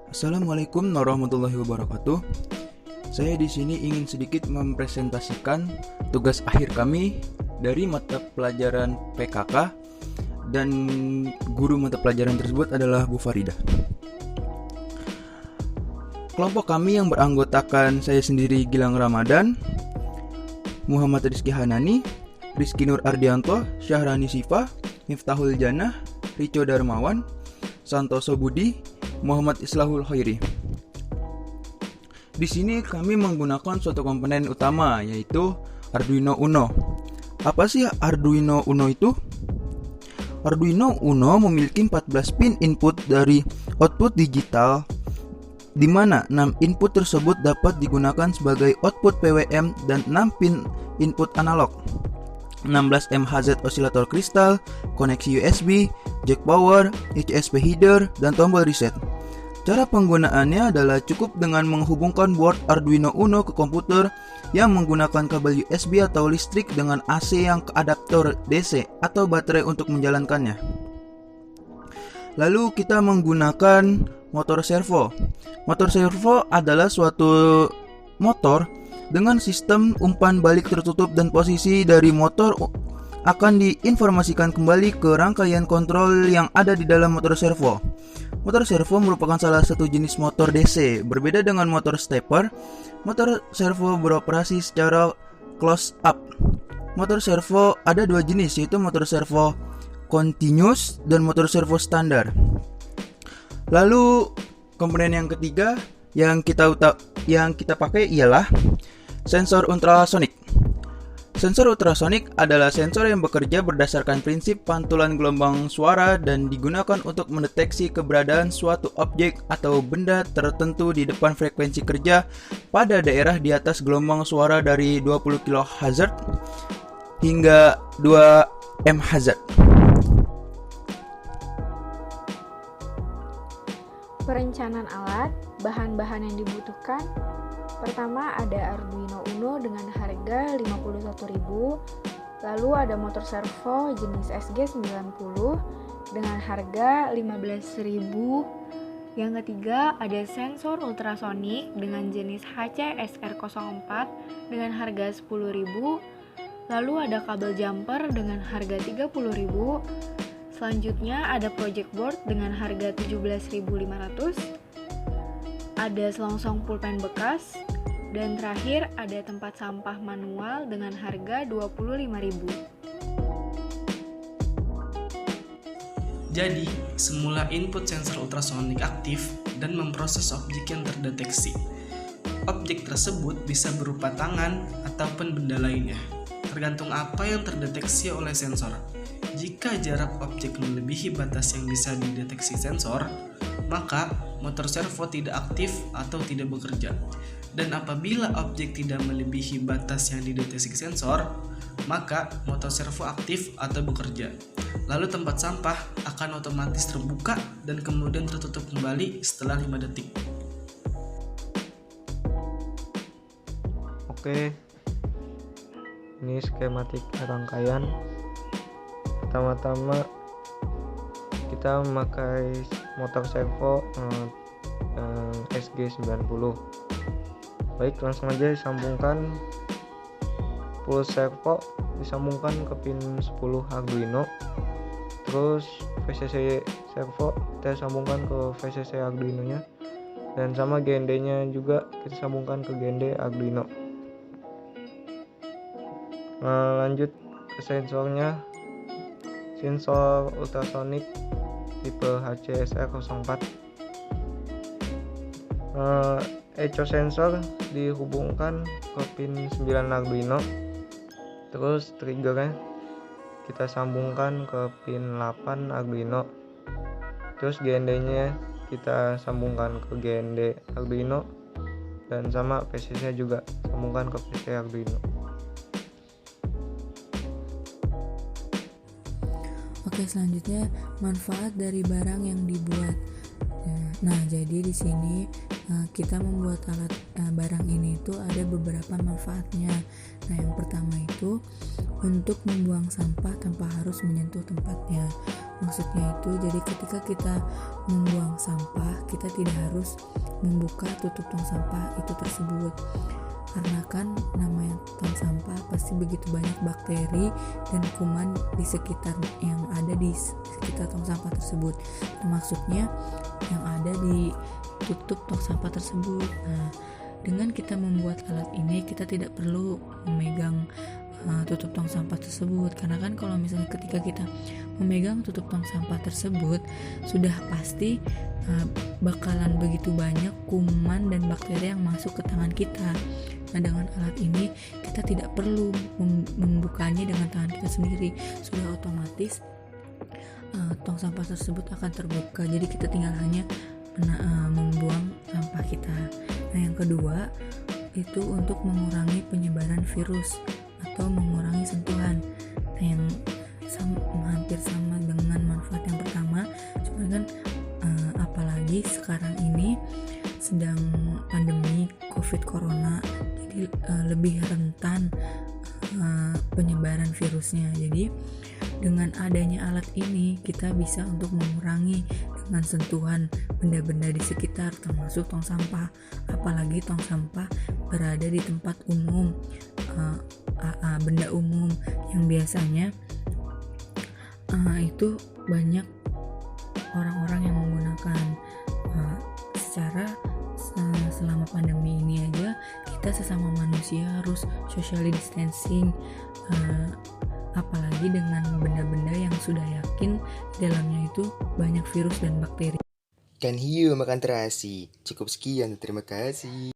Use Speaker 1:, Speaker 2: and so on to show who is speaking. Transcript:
Speaker 1: Assalamualaikum warahmatullahi wabarakatuh. Saya di sini ingin sedikit mempresentasikan tugas akhir kami dari mata pelajaran PKK, dan guru mata pelajaran tersebut adalah Bu Faridah. Kelompok kami yang beranggotakan saya sendiri Gilang Ramadan, Muhammad Rizky Hanani, Rizky Nur Ardianto, Syahrani Sifa, Miftahul Jannah, Rico Darmawan, Santoso Budi, Muhammad Islahul Khairi. Di sini kami menggunakan suatu komponen utama, yaitu Arduino Uno. Apa sih Arduino Uno itu? Arduino Uno memiliki 14 pin input dari output digital, di mana 6 input tersebut dapat digunakan sebagai output PWM dan 6 pin input analog. 16 MHz osilator kristal, koneksi USB, jack power, HSP header, dan tombol reset. Cara penggunaannya adalah cukup dengan menghubungkan board Arduino Uno ke komputer yang menggunakan kabel USB atau listrik dengan AC yang ke adaptor DC atau baterai untuk menjalankannya. Lalu kita menggunakan motor servo. Motor servo adalah suatu motor dengan sistem umpan balik tertutup, dan posisi dari motor akan diinformasikan kembali ke rangkaian kontrol yang ada di dalam motor servo. Motor servo merupakan salah satu jenis motor DC. Berbeda dengan motor stepper, motor servo beroperasi secara close up. Motor servo ada dua jenis, yaitu motor servo continuous dan motor servo standar. Lalu komponen yang ketiga yang kita pakai ialah sensor ultrasonik. Sensor ultrasonik adalah sensor yang bekerja berdasarkan prinsip pantulan gelombang suara dan digunakan untuk mendeteksi keberadaan suatu objek atau benda tertentu di depan frekuensi kerja pada daerah di atas gelombang suara dari 20 kHz hingga 2 MHz.
Speaker 2: Perencanaan alat, bahan-bahan yang dibutuhkan. Pertama ada Arduino Uno dengan harga 51.000, lalu ada motor servo jenis SG90 dengan harga 15.000. Yang ketiga ada sensor ultrasonik dengan jenis HCSR04 dengan harga 10.000, lalu ada kabel jumper dengan harga 30.000. Selanjutnya ada project board dengan harga 17.500. Ada selongsong pulpen bekas, dan terakhir ada tempat sampah manual dengan harga 25.000.
Speaker 3: Jadi, semula input sensor ultrasonik aktif dan memproses objek yang terdeteksi. Objek tersebut bisa berupa tangan ataupun benda lainnya, tergantung apa yang terdeteksi oleh sensor. Jika jarak objek melebihi batas yang bisa dideteksi sensor, maka motor servo tidak aktif atau tidak bekerja. Dan apabila objek tidak melebihi batas yang dideteksi sensor, maka motor servo aktif atau bekerja. Lalu tempat sampah akan otomatis terbuka dan kemudian tertutup kembali setelah 5 detik.
Speaker 4: Oke, ini skematik rangkaian. Pertama-tama kita memakai motor servo SG90. Baik, langsung aja disambungkan. Full servo disambungkan ke pin 10 Arduino. Terus VCC servo kita sambungkan ke VCC Arduino nya, dan sama GND nya juga kita sambungkan ke GND Arduino. Lanjut ke sensornya. Sensor ultrasonik tipe HCSR04. Echo sensor dihubungkan ke pin 9 Arduino. Terus triggernya kita sambungkan ke pin 8 Arduino. Terus GND nya kita sambungkan ke GND Arduino, dan sama PC nya juga sambungkan ke PC Arduino.
Speaker 5: Oke, selanjutnya manfaat dari barang yang dibuat. Nah, jadi di sini kita membuat alat barang ini itu ada beberapa manfaatnya. Nah, yang pertama itu untuk membuang sampah tanpa harus menyentuh tempatnya. Maksudnya itu, jadi ketika kita membuang sampah, kita tidak harus membuka tutup tong sampah itu tersebut, karena kan namanya tong sampah pasti begitu banyak bakteri dan kuman di sekitar yang ada di sekitar tong sampah tersebut, termasuknya yang ada di tutup tong sampah tersebut. Nah, dengan kita membuat alat ini, kita tidak perlu memegang tutup tong sampah tersebut, karena kan kalau misalnya ketika kita memegang tutup tong sampah tersebut, sudah pasti bakalan begitu banyak kuman dan bakteri yang masuk ke tangan kita. Nah, dengan alat ini kita tidak perlu membukanya dengan tangan kita sendiri, sudah otomatis tong sampah tersebut akan terbuka, jadi kita tinggal hanya membuang sampah kita. Nah, yang kedua itu untuk mengurangi penyebaran virus atau mengurangi sentuhan. Nah, yang hampir sama dengan manfaat yang pertama, cuma kan apalagi sekarang ini sedang pandemi COVID Corona, jadi lebih rentan penyebaran virusnya. Jadi dengan adanya alat ini kita bisa untuk mengurangi dengan sentuhan benda-benda di sekitar, termasuk tong sampah. Apalagi tong sampah berada di tempat umum, benda umum yang biasanya itu banyak orang-orang yang menggunakan. Selama pandemi ini aja kita sesama manusia harus socially distancing, apalagi dengan benda-benda yang sudah yakin dalamnya itu banyak virus dan bakteri.
Speaker 6: Kan hiu makan terasi. Cukup sekian, terima kasih.